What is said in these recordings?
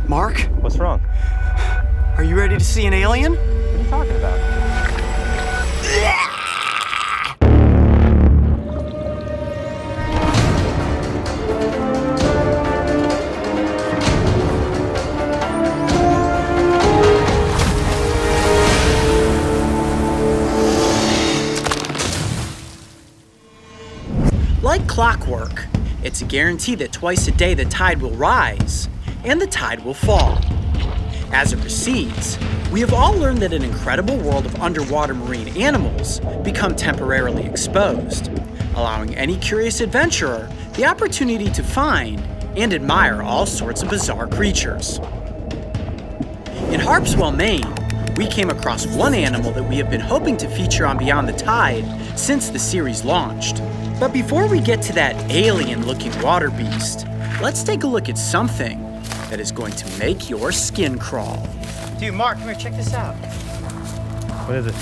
Mark, What's wrong? are you ready to see an alien? What are you talking about? Like clockwork, it's a guarantee that twice a day the tide will rise and the tide will fall. As it recedes, we have all learned that an incredible world of underwater marine animals become temporarily exposed, allowing any curious adventurer the opportunity to find and admire all sorts of bizarre creatures. In Harpswell, Maine, we came across one animal that we have been hoping to feature on Beyond the Tide since the series launched. But before we get to that alien-looking water beast, let's take a look at something that is going to make your skin crawl. Dude, Mark, come here, check this out. What is it?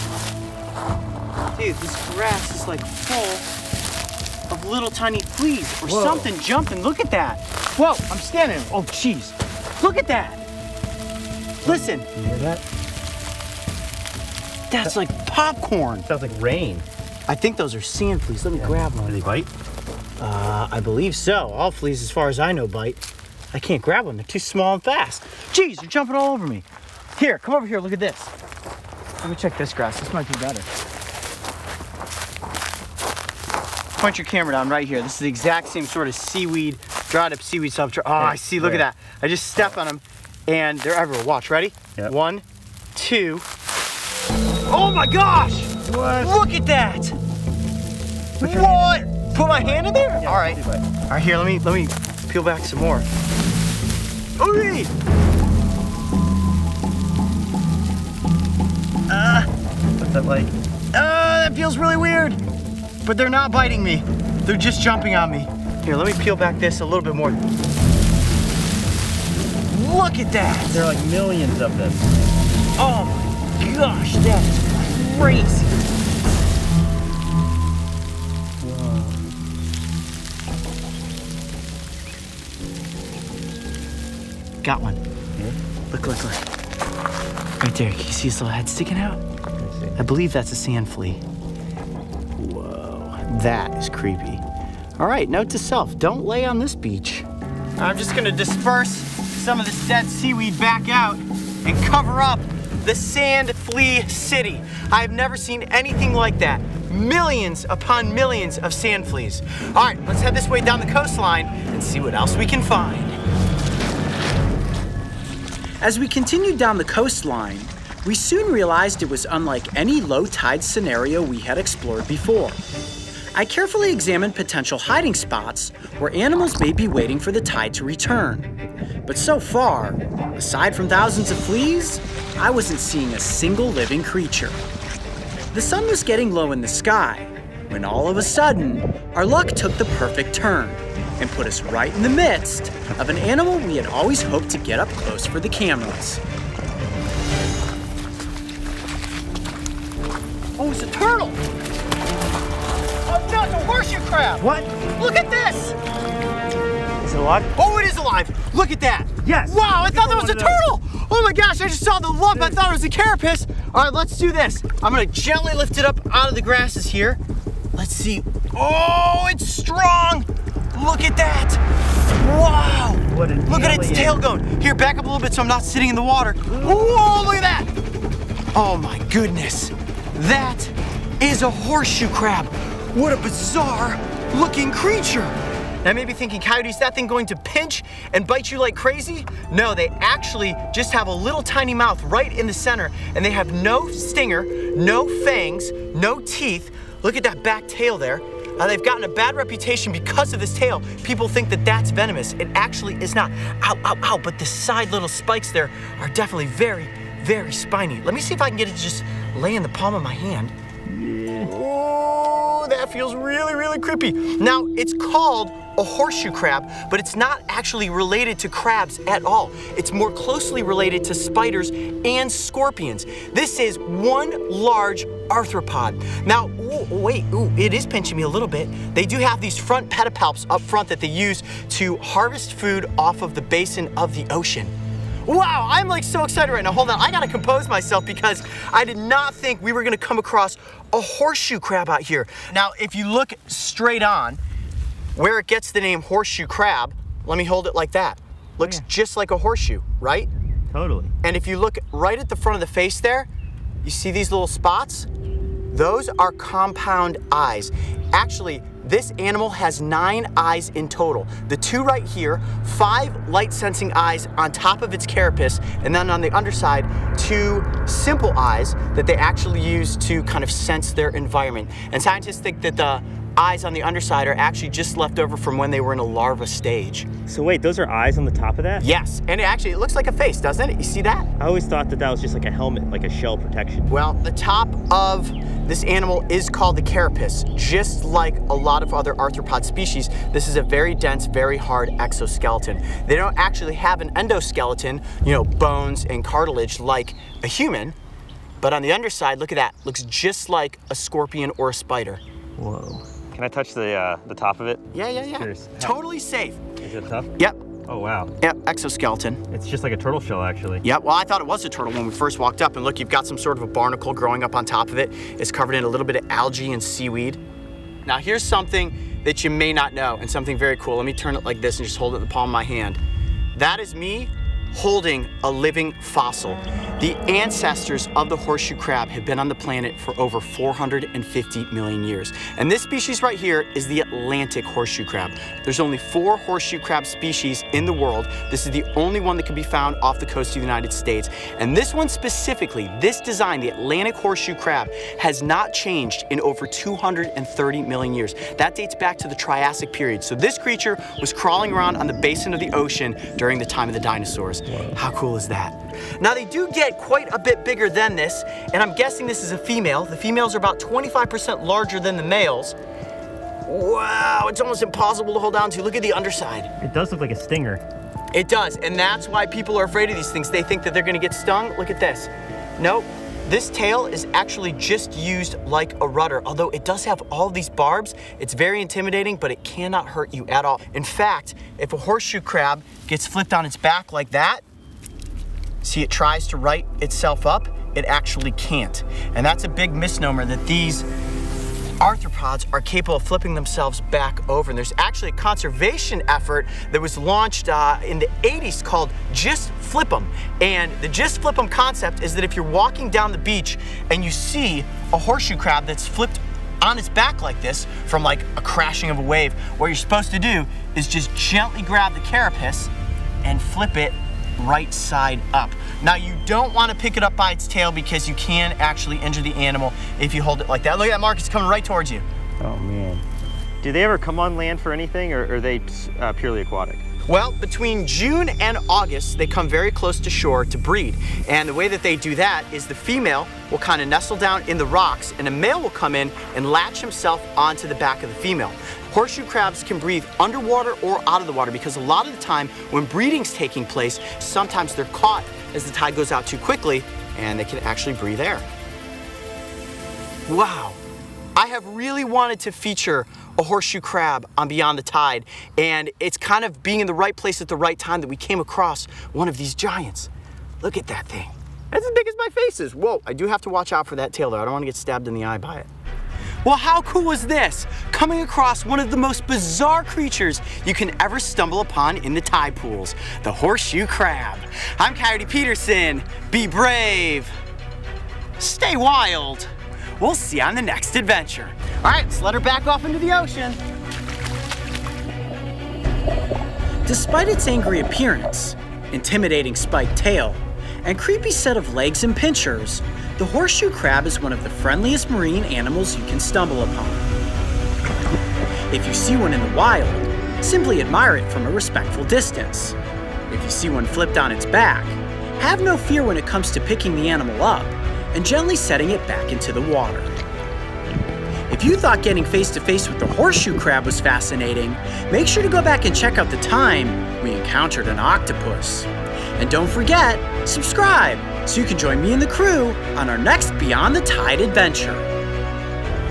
Dude, this grass is like full of little tiny fleas or Whoa. something jumping. Look at that. Whoa, I'm standing. Oh, jeez. Look at that. Listen, You hear that? that's like popcorn. Sounds like rain. I think those are sand fleas. Let me grab Do one. they bite? I believe so. All fleas, as far as I know, bite. I can't grab one. They're too small and fast. Jeez, they're jumping all over me. Here, come over here. Look at this. Let me check this grass. This might be better. Point your camera down right here. This is the exact same sort of seaweed, dried up seaweed substrate. Oh, I see. Look at that. I just stepped on them, and they're everywhere. Watch. Ready? Yep. 1, 2. Oh my gosh! What? Look at that! What? Put my hand in there? Yeah, All right. see if I- All right, here, let me peel back some more. Okay. What's that like? That feels really weird. But they're not biting me. They're just jumping on me. Here, let me peel back this a little bit more. Look at that! There are like millions of them. Oh my gosh, that is crazy. Got one. Look. Right there, can you see his little head sticking out? Let's see. I believe that's a sand flea. Whoa, that is creepy. All right, note to self, don't lay on this beach. I'm just gonna disperse some of this dead seaweed back out and cover up the sand flea city. I've never seen anything like that. Millions upon millions of sand fleas. All right, let's head this way down the coastline and see what else we can find. As we continued down the coastline, we soon realized it was unlike any low tide scenario we had explored before. I carefully examined potential hiding spots where animals may be waiting for the tide to return. But so far, aside from thousands of fleas, I wasn't seeing a single living creature. The sun was getting low in the sky when all of a sudden, our luck took the perfect turn and put us right in the midst of an animal we had always hoped to get up close for the cameras. Oh, it's a turtle! Oh, no, it's a horseshoe crab! What? Look at this! Is it alive? Oh, it is alive! Look at that! Yes! Wow, I Look thought at that was a one of those. turtle! Oh my gosh, I just saw the lump. I thought it was a carapace. All right, let's do this. I'm gonna gently lift it up out of the grasses here. Let's see. Oh, it's strong! Look at that! Wow! What an Look at its alien. tail going. Here, back up a little bit so I'm not sitting in the water. Whoa, look at that! Oh my goodness. That is a horseshoe crab. What a bizarre looking creature. Now, I may be thinking, Coyote, is that thing going to pinch and bite you like crazy? No, they actually just have a little tiny mouth right in the center, and they have no stinger, no fangs, no teeth. Look at that back tail there. They've gotten a bad reputation because of this tail. People think that that's venomous. It actually is not. Ow, ow, ow, but the side little spikes there are definitely very, very spiny. Let me see if I can get it to just lay in the palm of my hand. Oh, that feels really, really creepy. Now, it's called a horseshoe crab, but it's not actually related to crabs at all. It's more closely related to spiders and scorpions. This is one large arthropod. Now, it is pinching me a little bit. They do have these front pedipalps up front that they use to harvest food off of the basin of the ocean. Wow, I'm like so excited right now. Hold on, I gotta compose myself because I did not think we were gonna come across a horseshoe crab out here. Now, if you look straight on, where it gets the name horseshoe crab, let me hold it like that. Looks just like a horseshoe, right? Totally. And if you look right at the front of the face there, you see these little spots? Those are compound eyes. Actually, this animal has 9 eyes in total. The 2 right here, 5 light-sensing eyes on top of its carapace, and then on the underside, 2 simple eyes that they actually use to kind of sense their environment. And scientists think that the eyes on the underside are actually just left over from when they were in a larva stage. So wait, those are eyes on the top of that? Yes, and it looks like a face, doesn't it? You see that? I always thought that was just like a helmet, like a shell protection. Well, the top of this animal is called the carapace. Just like a lot of other arthropod species, this is a very dense, very hard exoskeleton. They don't actually have an endoskeleton, bones and cartilage like a human, but on the underside, look at that, looks just like a scorpion or a spider. Whoa. Can I touch the top of it? Yeah. Curious. Totally safe. Is it tough? Yep. Oh, wow. Yep, exoskeleton. It's just like a turtle shell, actually. Yep, well, I thought it was a turtle when we first walked up. And look, you've got some sort of a barnacle growing up on top of it. It's covered in a little bit of algae and seaweed. Now, here's something that you may not know, and something very cool. Let me turn it like this and just hold it in the palm of my hand. That is me holding a living fossil. The ancestors of the horseshoe crab have been on the planet for over 450 million years. And this species right here is the Atlantic horseshoe crab. There's only 4 horseshoe crab species in the world. This is the only one that can be found off the coast of the United States. And this one specifically, this design, the Atlantic horseshoe crab, has not changed in over 230 million years. That dates back to the Triassic period. So this creature was crawling around on the basin of the ocean during the time of the dinosaurs. Whoa. How cool is that? Now, they do get quite a bit bigger than this, and I'm guessing this is a female. The females are about 25% larger than the males. Wow, it's almost impossible to hold on to. Look at the underside. It does look like a stinger. It does, and that's why people are afraid of these things. They think that they're gonna get stung. Look at this. Nope. This tail is actually just used like a rudder. Although it does have all these barbs, it's very intimidating, but it cannot hurt you at all. In fact, if a horseshoe crab gets flipped on its back like that, see, it tries to right itself up, it actually can't. And that's a big misnomer, that these arthropods are capable of flipping themselves back over. And there's actually a conservation effort that was launched in the 80s called Just Flip 'em. And the Just Flip 'em concept is that if you're walking down the beach and you see a horseshoe crab that's flipped on its back like this from like a crashing of a wave, what you're supposed to do is just gently grab the carapace and flip it right side up. Now, you don't want to pick it up by its tail because you can actually injure the animal if you hold it like that. Look at that, Mark, it's coming right towards you. Oh, man. Do they ever come on land for anything, or are they purely aquatic? Well, between June and August, they come very close to shore to breed. And the way that they do that is the female will kind of nestle down in the rocks, and a male will come in and latch himself onto the back of the female. Horseshoe crabs can breathe underwater or out of the water because a lot of the time when breeding's taking place, sometimes they're caught as the tide goes out too quickly, and they can actually breathe air. Wow. I have really wanted to feature a horseshoe crab on Beyond the Tide, and it's kind of being in the right place at the right time that we came across one of these giants. Look at that thing. That's as big as my face is. Whoa, I do have to watch out for that tail though. I don't want to get stabbed in the eye by it. Well, how cool was this? Coming across one of the most bizarre creatures you can ever stumble upon in the tide pools, the horseshoe crab. I'm Coyote Peterson. Be brave. Stay wild. We'll see you on the next adventure. All right, let's let her back off into the ocean. Despite its angry appearance, intimidating spiked tail, and creepy set of legs and pinchers, the horseshoe crab is one of the friendliest marine animals you can stumble upon. If you see one in the wild, simply admire it from a respectful distance. If you see one flipped on its back, have no fear when it comes to picking the animal up and gently setting it back into the water. If you thought getting face to face with the horseshoe crab was fascinating, make sure to go back and check out the time we encountered an octopus. And don't forget, subscribe so you can join me and the crew on our next Beyond the Tide adventure.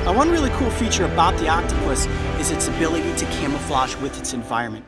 Now, one really cool feature about the octopus is its ability to camouflage with its environment.